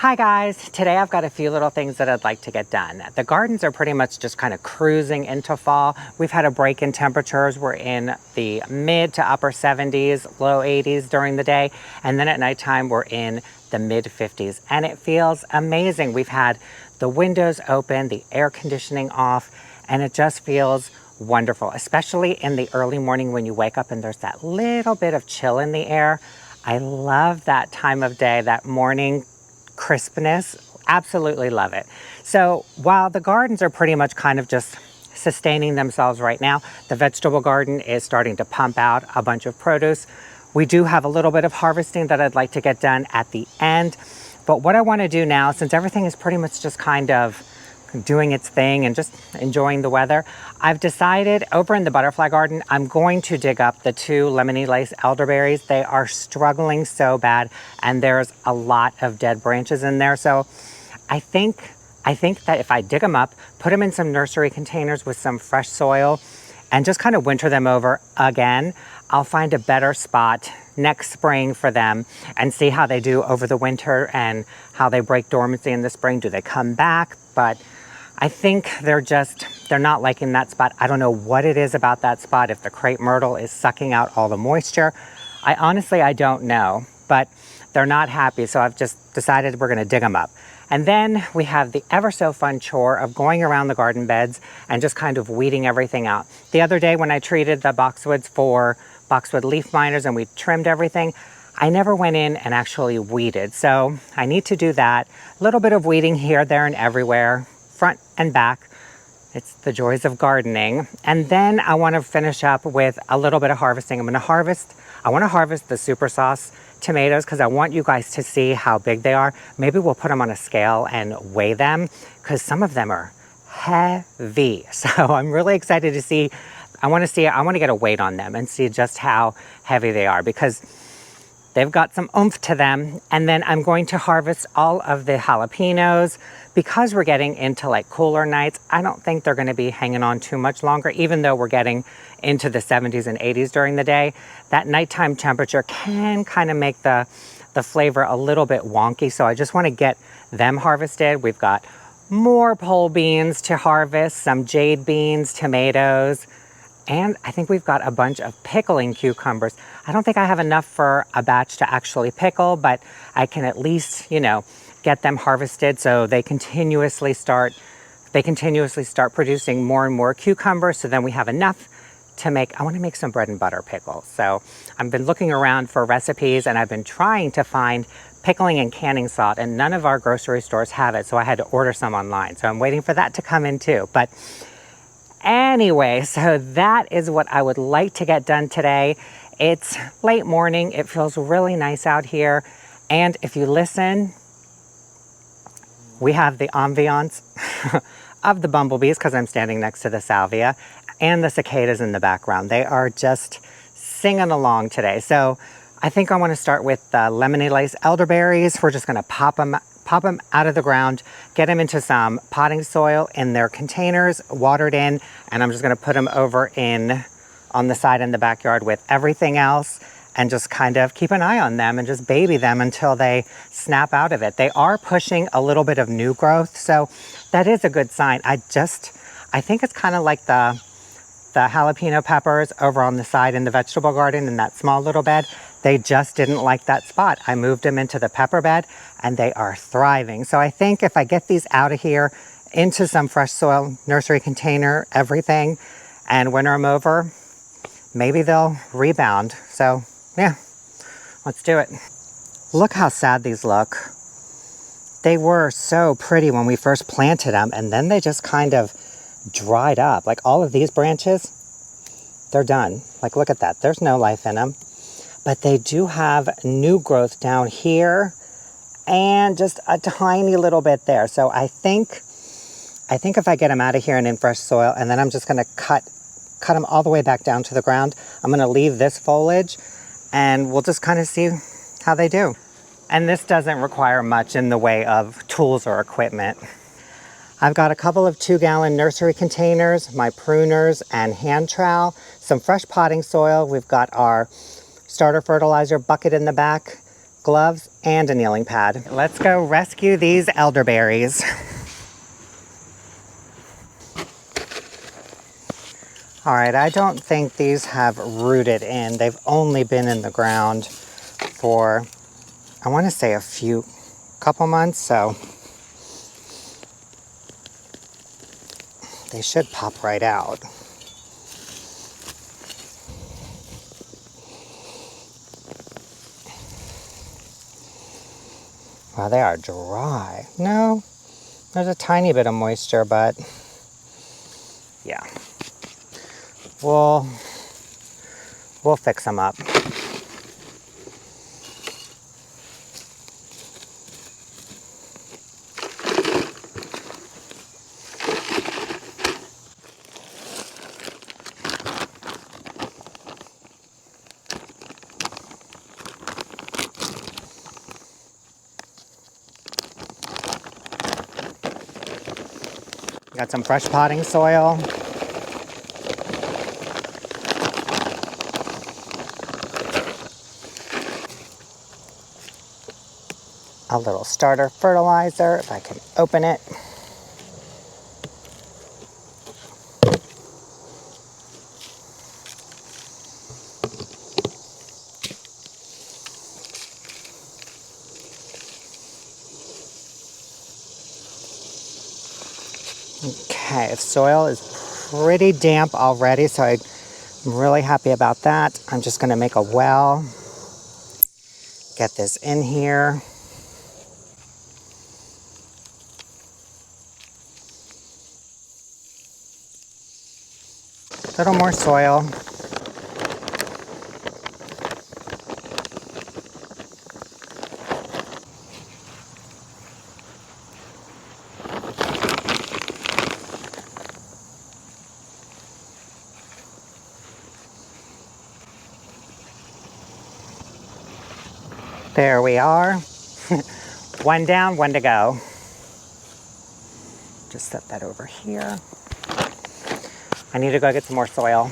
Hi guys, today I've got a few little things that I'd like to get done. The gardens are pretty much just kind of cruising into fall. We've had a break in temperatures. We're in the mid to upper 70s, low 80s during the day, and then at nighttime we're in the mid 50s, and it feels amazing. We've had the windows open, the air conditioning off, and it just feels wonderful, especially in the early morning when you wake up and there's that little bit of chill in the air. I love that time of day, that morning crispness. Absolutely love it. So while the gardens are pretty much kind of just sustaining themselves right now, the vegetable garden is starting to pump out a bunch of produce. We do have a little bit of harvesting that I'd like to get done at the end. But what I want to do now, since everything is pretty much just kind of doing its thing and just enjoying the weather, I've decided over in the butterfly garden, I'm going to dig up the 2 Lemony Lace Elderberries. They are struggling so bad and there's a lot of dead branches in there. So I think that if I dig them up, put them in some nursery containers with some fresh soil and just kind of winter them over again, I'll find a better spot next spring for them and see how they do over the winter and how they break dormancy in the spring. Do they come back? But I think they're not liking that spot. I don't know what it is about that spot, if the crepe myrtle is sucking out all the moisture. I don't know, but they're not happy. So I've just decided we're gonna dig them up. And then we have the ever so fun chore of going around the garden beds and just kind of weeding everything out. The other day when I treated the boxwoods for boxwood leaf miners and we trimmed everything, I never went in and actually weeded. So I need to do that. A little bit of weeding here, there, and everywhere, front and back. It's the joys of gardening. And then I want to finish up with a little bit of harvesting. I want to harvest the super sauce tomatoes because I want you guys to see how big they are. Maybe we'll put them on a scale and weigh them because some of them are heavy. So I'm really excited to see. I want to get a weight on them and see just how heavy they are because they've got some oomph to them. And then I'm going to harvest all of the jalapenos. Because we're getting into like cooler nights, I don't think they're going to be hanging on too much longer, even though we're getting into the 70s and 80s during the day. That nighttime temperature can kind of make the flavor a little bit wonky. So I just want to get them harvested. We've got more pole beans to harvest, some jade beans, tomatoes, and I think we've got a bunch of pickling cucumbers. I don't think I have enough for a batch to actually pickle, but I can at least, get them harvested so they continuously start producing more and more cucumbers. So then we have enough to I want to make some bread and butter pickles. So I've been looking around for recipes and I've been trying to find pickling and canning salt and none of our grocery stores have it. So I had to order some online. So I'm waiting for that to come in too. But anyway, so that is what I would like to get done today. It's late morning. It feels really nice out here. And if you listen, we have the ambiance of the bumblebees because I'm standing next to the salvia and the cicadas in the background. They are just singing along today. So I think I want to start with the Lemony Lace Elderberries. We're just going to pop them out of the ground, get them into some potting soil in their containers, watered in, and I'm just going to put them over on the side in the backyard with everything else and just kind of keep an eye on them and just baby them until they snap out of it. They are pushing a little bit of new growth, so that is a good sign. I think it's kind of like the jalapeno peppers over on the side in the vegetable garden in that small little bed. They just didn't like that spot. I moved them into the pepper bed and they are thriving. So I think if I get these out of here into some fresh soil, nursery container, everything, and winter them over, maybe they'll rebound. So yeah, let's do it. Look how sad these look. They were so pretty when we first planted them and then they just kind of dried up. Like all of these branches, they're done. Like look at that, there's no life in them. But they do have new growth down here and just a tiny little bit there. So I think if I get them out of here and in fresh soil, and then I'm just gonna cut them all the way back down to the ground. I'm gonna leave this foliage and we'll just kind of see how they do. And this doesn't require much in the way of tools or equipment. I've got a couple of 2-gallon nursery containers, my pruners and hand trowel, some fresh potting soil. We've got our starter fertilizer bucket in the back, gloves, and a kneeling pad. Let's go rescue these elderberries. All right, I don't think these have rooted in. They've only been in the ground for, I want to say couple months, so they should pop right out. Wow, they are dry. No, there's a tiny bit of moisture, but yeah. We'll fix them up. Got some fresh potting soil. A little starter fertilizer, if I can open it. Okay, the soil is pretty damp already, so I'm really happy about that. I'm just gonna make a well, get this in here. A little more soil. There we are. One down, one to go. Just set that over here. I need to go get some more soil.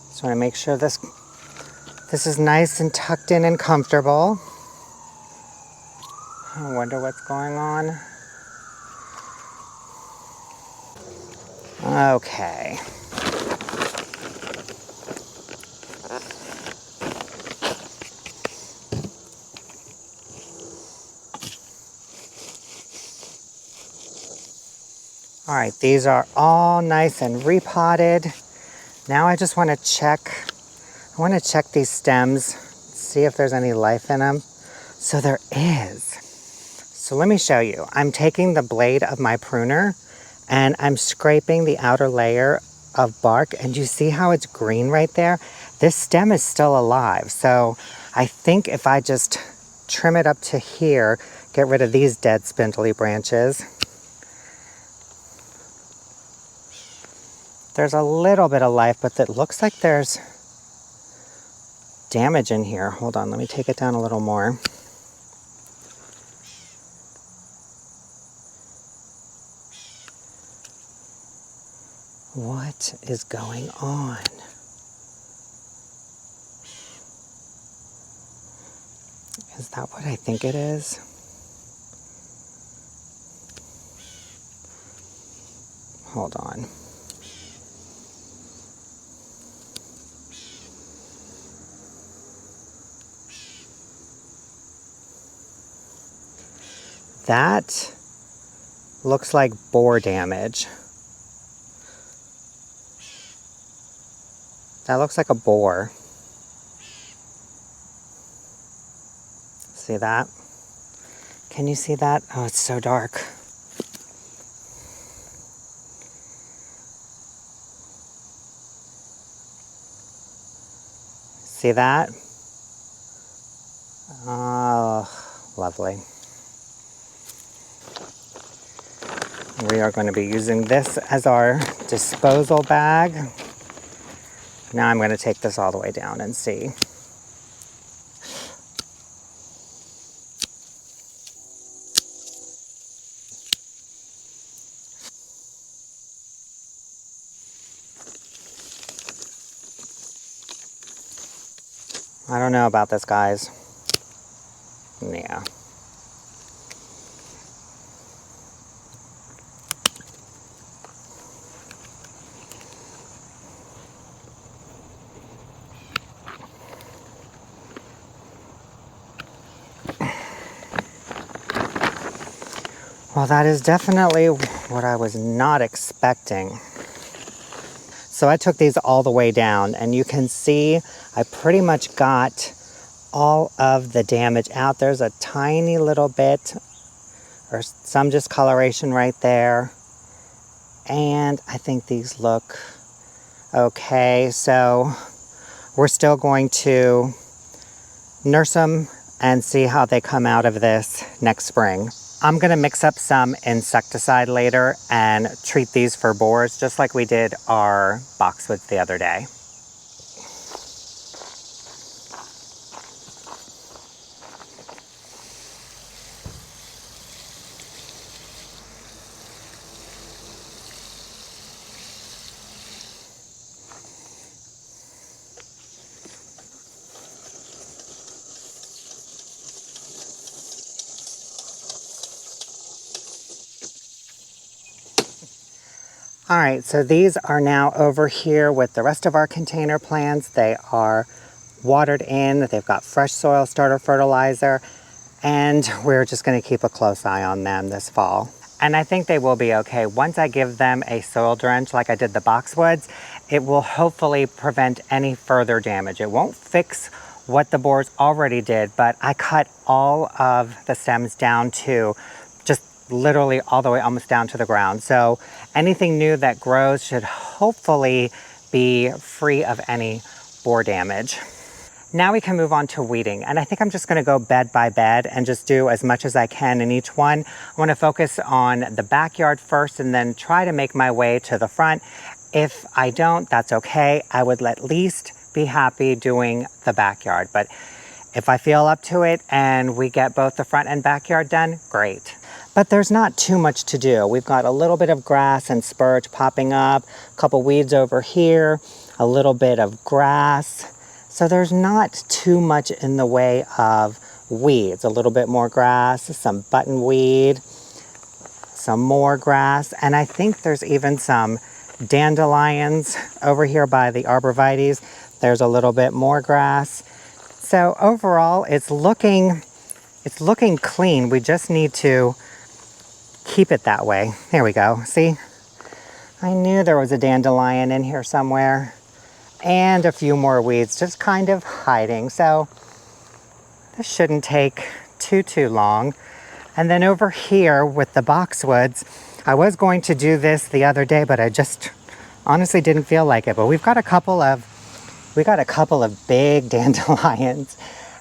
Just want to make sure this is nice and tucked in and comfortable. I wonder what's going on. Okay. All right, these are all nice and repotted. Now I just want to check, these stems, see if there's any life in them. So there is. So let me show you. I'm taking the blade of my pruner and I'm scraping the outer layer of bark, and you see how it's green right there? This stem is still alive. So I think if I just trim it up to here, get rid of these dead spindly branches, there's a little bit of life, but it looks like there's damage in here. Hold on, let me take it down a little more. What is going on? Is that what I think it is? Hold on. That looks like boar damage. That looks like a boar. See that? Can you see that? Oh, it's so dark. See that? Oh, lovely. We are going to be using this as our disposal bag. Now I'm going to take this all the way down and see. I don't know about this, guys. Yeah. Well, that is definitely what I was not expecting. So I took these all the way down, and you can see I pretty much got all of the damage out. There's a tiny little bit or some discoloration right there. And I think these look okay. So we're still going to nurse them and see how they come out of this next spring. I'm gonna mix up some insecticide later and treat these for borers just like we did our boxwoods the other day. All right, so these are now over here with the rest of our container plants. They are watered in, they've got fresh soil starter fertilizer, and we're just gonna keep a close eye on them this fall. And I think they will be okay. Once I give them a soil drench like I did the boxwoods, it will hopefully prevent any further damage. It won't fix what the borers already did, but I cut all of the stems down to just literally all the way almost down to the ground. So anything new that grows should hopefully be free of any borer damage. Now we can move on to weeding, and I think I'm just gonna go bed by bed and just do as much as I can in each one. I wanna focus on the backyard first and then try to make my way to the front. If I don't, that's okay. I would at least be happy doing the backyard, but if I feel up to it and we get both the front and backyard done, great. But there's not too much to do. We've got a little bit of grass and spurge popping up, a couple weeds over here, a little bit of grass. So there's not too much in the way of weeds. A little bit more grass, some buttonweed, some more grass, and I think there's even some dandelions over here by the arborvitaes. There's a little bit more grass. So overall, it's looking clean. We just need to keep it that way. There we go. See? I knew there was a dandelion in here somewhere. And a few more weeds just kind of hiding. So this shouldn't take too long. And then over here with the boxwoods, I was going to do this the other day, but I just honestly didn't feel like it. But we got a couple of big dandelions,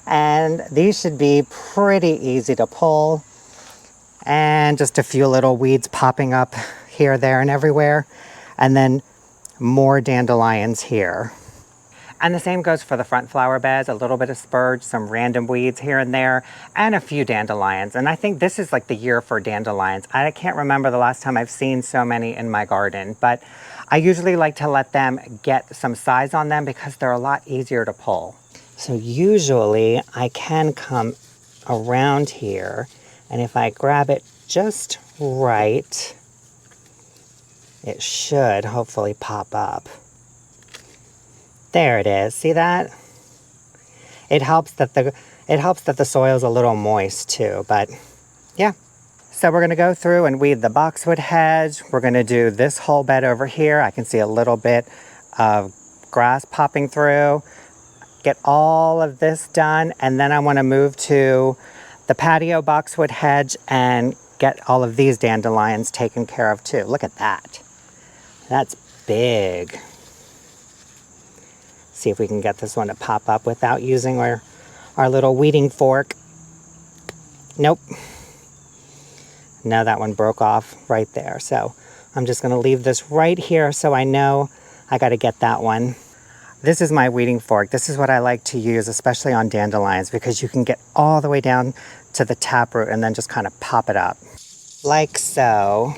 and these should be pretty easy to pull. And just a few little weeds popping up here, there, and everywhere. And then more dandelions here. And the same goes for the front flower beds, a little bit of spurge, some random weeds here and there, and a few dandelions. And I think this is like the year for dandelions. I can't remember the last time I've seen so many in my garden, but I usually like to let them get some size on them because they're a lot easier to pull. So usually I can come around here, and if I grab it just right, it should hopefully pop up. There it is. See that? It helps that the soil's a little moist too, but yeah. So we're gonna go through and weed the boxwood hedge. We're gonna do this whole bed over here. I can see a little bit of grass popping through. Get all of this done, and then I wanna move to the patio boxwood hedge and get all of these dandelions taken care of too. Look at that. That's big. See if we can get this one to pop up without using our little weeding fork. Nope. No, that one broke off right there. So I'm just gonna leave this right here so I know I gotta get that one. This is my weeding fork. This is what I like to use, especially on dandelions, because you can get all the way down to the taproot and then just kind of pop it up. Like so.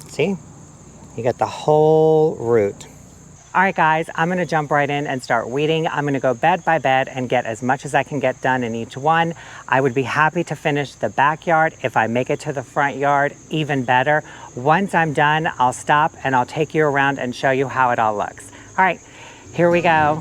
See? You get the whole root. All right, guys, I'm gonna jump right in and start weeding. I'm gonna go bed by bed and get as much as I can get done in each one. I would be happy to finish the backyard. If I make it to the front yard, even better. Once I'm done, I'll stop and I'll take you around and show you how it all looks. All right, here we go.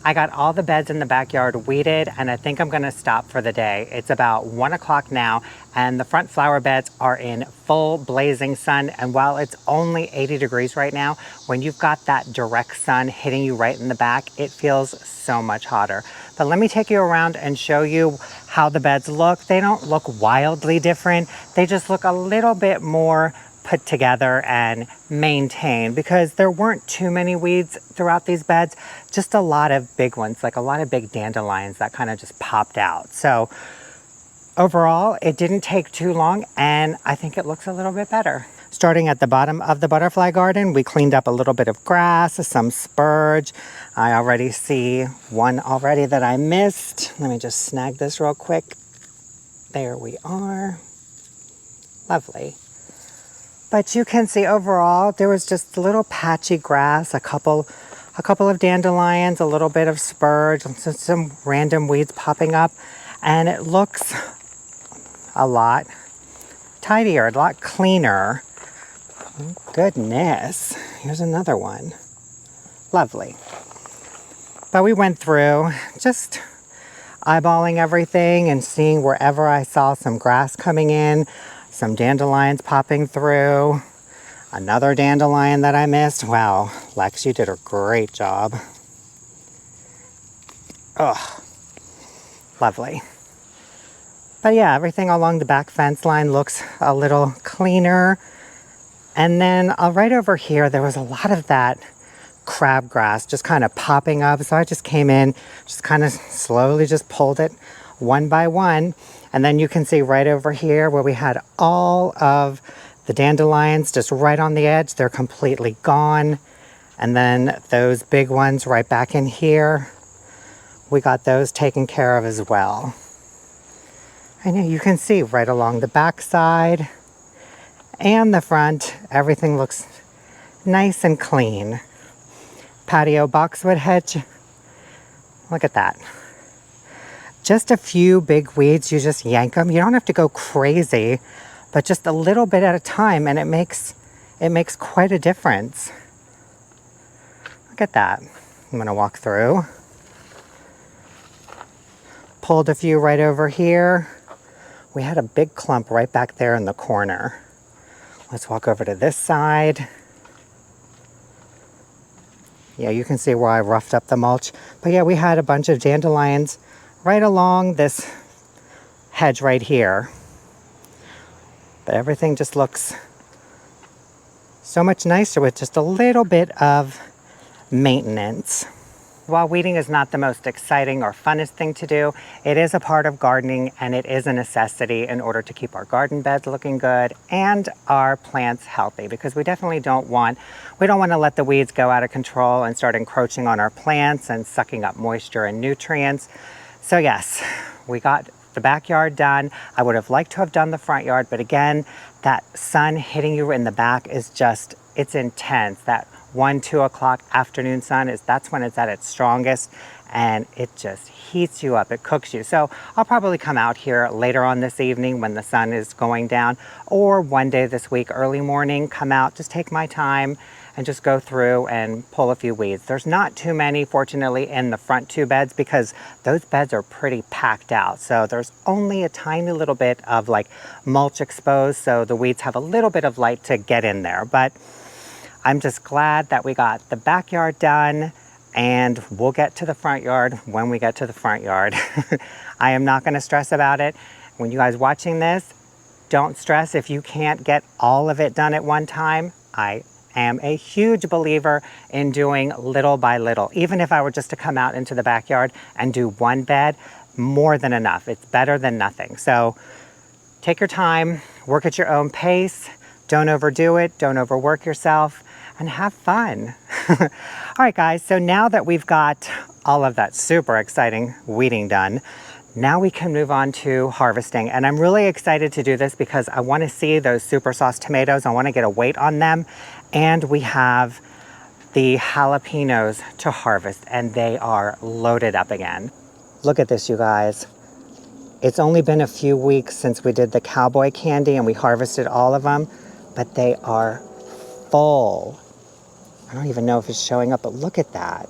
I got all the beds in the backyard weeded, and I think I'm gonna stop for the day. It's about 1 o'clock now, and the front flower beds are in full blazing sun. And while it's only 80 degrees right now, when you've got that direct sun hitting you right in the back, it feels so much hotter. But let me take you around and show you how the beds look. They don't look wildly different. They just look a little bit more put together and maintained, because there weren't too many weeds throughout these beds, just a lot of big ones, like a lot of big dandelions that kind of just popped out. So overall, it didn't take too long, and I think it looks a little bit better. Starting at the bottom of the butterfly garden, we cleaned up a little bit of grass, some spurge. I already see one already that I missed. Let me just snag this real quick. There we are. Lovely. But you can see overall, there was just a little patchy grass, a couple of dandelions, a little bit of spurge, some random weeds popping up, and it looks a lot tidier, a lot cleaner. Goodness, here's another one. Lovely. But we went through just eyeballing everything and seeing wherever I saw some grass coming in, some dandelions popping through, another dandelion that I missed. Wow, Lex, you did a great job. Oh, lovely. But yeah, everything along the back fence line looks a little cleaner. And then right over here, there was a lot of that crabgrass just kind of popping up. So I just came in, just kind of slowly just pulled it one by one. And then you can see right over here where we had all of the dandelions just right on the edge. They're completely gone. And then those big ones right back in here, we got those taken care of as well. I know you can see right along the back side and the front, everything looks nice and clean. Patio boxwood hedge, look at that. Just a few big weeds, you just yank them. You don't have to go crazy, but just a little bit at a time, and it makes quite a difference. Look at that. I'm gonna walk through. Pulled a few right over here. We had a big clump right back there in the corner. Let's walk over to this side. Yeah, you can see where I roughed up the mulch. But yeah, we had a bunch of dandelions right along this hedge right here. But everything just looks so much nicer with just a little bit of maintenance. While weeding is not the most exciting or funnest thing to do, it is a part of gardening and it is a necessity in order to keep our garden beds looking good and our plants healthy, because we definitely don't want to let the weeds go out of control and start encroaching on our plants and sucking up moisture and nutrients. So yes, we got the backyard done. I would have liked to have done the front yard, but again, that sun hitting you in the back is just, it's intense. That 1-2 o'clock afternoon sun that's when it's at its strongest, and it just heats you up, it cooks you. So I'll probably come out here later on this evening when the sun is going down, or one day this week early morning, come out, just take my time and just go through and pull a few weeds. There's not too many, fortunately, in the front 2 beds because those beds are pretty packed out. So there's only a tiny little bit of like mulch exposed, so the weeds have a little bit of light to get in there. But I'm just glad that we got the backyard done, and we'll get to the front yard when we get to the front yard. I am not gonna stress about it. When you guys watching this, don't stress if you can't get all of it done at one time. I am a huge believer in doing little by little. Even if I were just to come out into the backyard and do 1 bed, more than enough. It's better than nothing. So take your time, work at your own pace, don't overdo it, don't overwork yourself, and have fun. All right, guys, so now that we've got all of that super exciting weeding done, now we can move on to harvesting. And I'm really excited to do this because I want to see those super sauce tomatoes. I want to get a weight on them. And we have the jalapenos to harvest, and they are loaded up again. Look at this, you guys. It's only been a few weeks since we did the cowboy candy and we harvested all of them, but they are full. I don't even know if it's showing up, but look at that.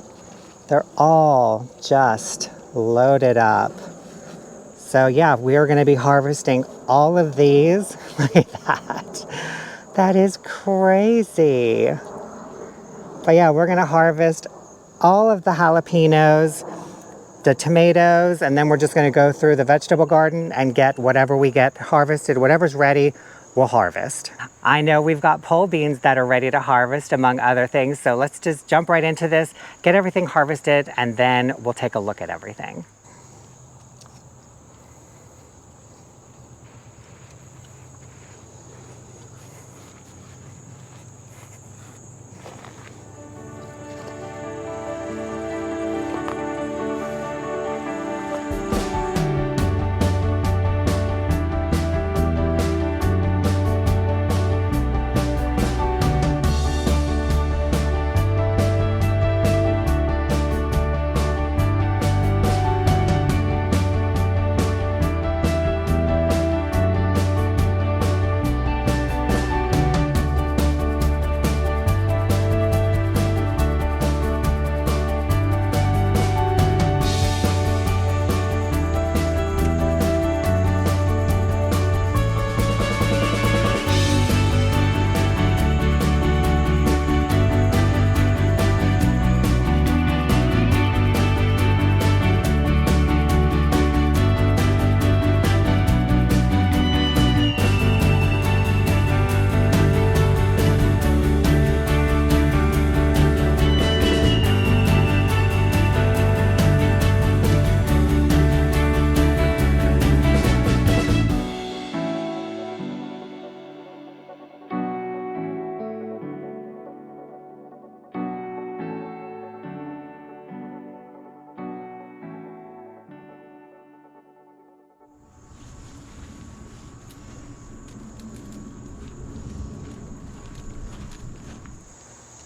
They're all just loaded up. So yeah, we are going to be harvesting all of these. Look at that. That is crazy. But yeah, we're going to harvest all of the jalapenos, the tomatoes, and then we're just going to go through the vegetable garden and get whatever we get harvested, whatever's ready, we'll harvest. I know we've got pole beans that are ready to harvest, among other things, so let's just jump right into this, get everything harvested, and then we'll take a look at everything.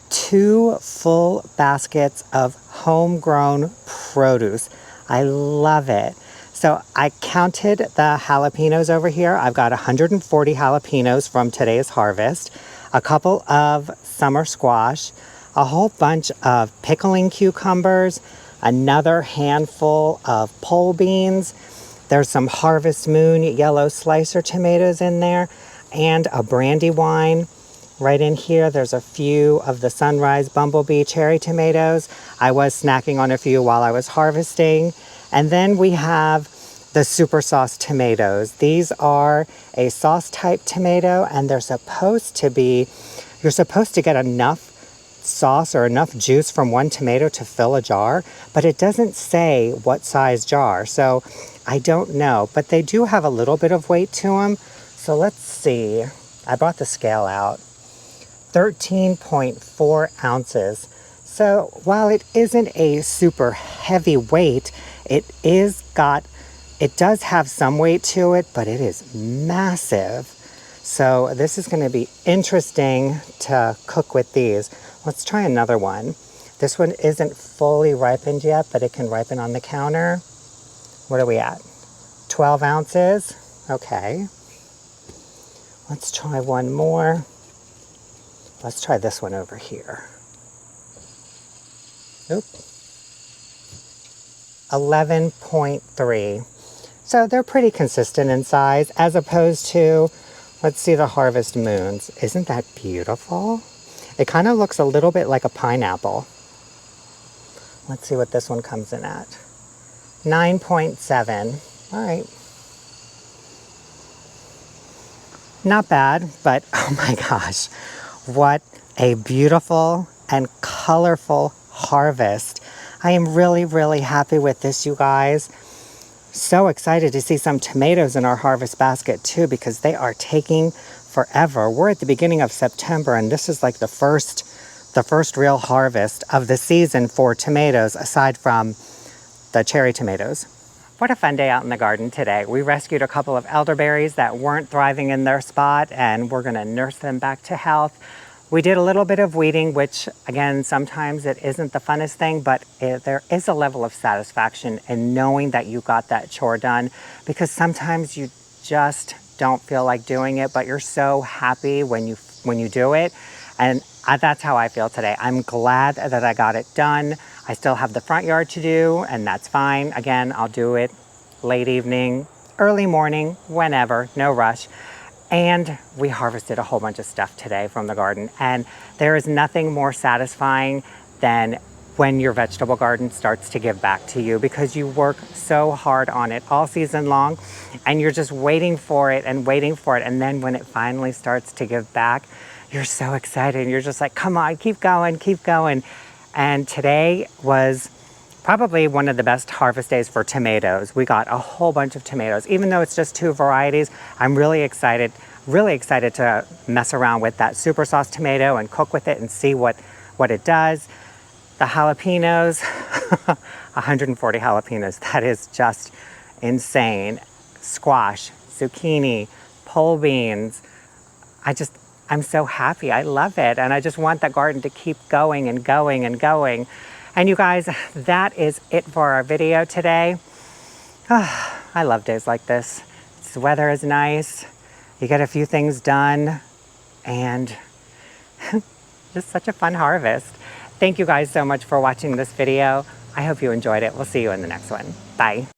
Two full baskets of homegrown produce. I love it. So I counted the jalapenos over here. I've got 140 jalapenos from today's harvest, a couple of summer squash, a whole bunch of pickling cucumbers, another handful of pole beans. There's some Harvest Moon yellow slicer tomatoes in there, and a Brandywine. Right in here, there's a few of the Sunrise Bumblebee cherry tomatoes. I was snacking on a few while I was harvesting. And then we have the super sauce tomatoes. These are a sauce type tomato, and they're supposed to be, you're supposed to get enough sauce or enough juice from one tomato to fill a jar, but it doesn't say what size jar, so I don't know. But they do have a little bit of weight to them, so let's see. I brought the scale out. 13.4 ounces. So while it isn't a super heavy weight, it does have some weight to it, but it is massive. So this is going to be interesting to cook with these. Let's try another one. This one isn't fully ripened yet, but it can ripen on the counter. What are we at? 12 ounces. Okay. Let's try one more. Let's try this one over here. Oop. 11.3. So they're pretty consistent in size, as opposed to, let's see, the Harvest Moons. Isn't that beautiful? It kind of looks a little bit like a pineapple. Let's see what this one comes in at. 9.7. All right. Not bad, but oh my gosh, what a beautiful and colorful harvest. I am really, really happy with this, you guys. So excited to see some tomatoes in our harvest basket too, because they are taking forever. We're at the beginning of September, and this is like the first real harvest of the season for tomatoes, aside from the cherry tomatoes. What a fun day out in the garden today. We rescued a couple of elderberries that weren't thriving in their spot, and we're gonna nurse them back to health. We did a little bit of weeding, which again, sometimes it isn't the funnest thing, but there is a level of satisfaction in knowing that you got that chore done, because sometimes you just don't feel like doing it, but you're so happy when you do it. And that's how I feel today. I'm glad that I got it done. I still have the front yard to do, and that's fine. Again, I'll do it late evening, early morning, whenever, no rush. And we harvested a whole bunch of stuff today from the garden. And there is nothing more satisfying than when your vegetable garden starts to give back to you, because you work so hard on it all season long, and you're just waiting for it and waiting for it. And then when it finally starts to give back, you're so excited. You're just like, come on, keep going, keep going. And today was probably one of the best harvest days for tomatoes. We got a whole bunch of tomatoes. Even though it's just 2 varieties, I'm really excited to mess around with that super sauce tomato and cook with it and see what it does. The jalapenos, 140 jalapenos, that is just insane. Squash, zucchini, pole beans. I'm so happy, I love it. And I just want that garden to keep going and going and going. And you guys, that is it for our video today. I love days like this. The weather is nice. You get a few things done, and just such a fun harvest. Thank you guys so much for watching this video. I hope you enjoyed it. We'll see you in the next one. Bye.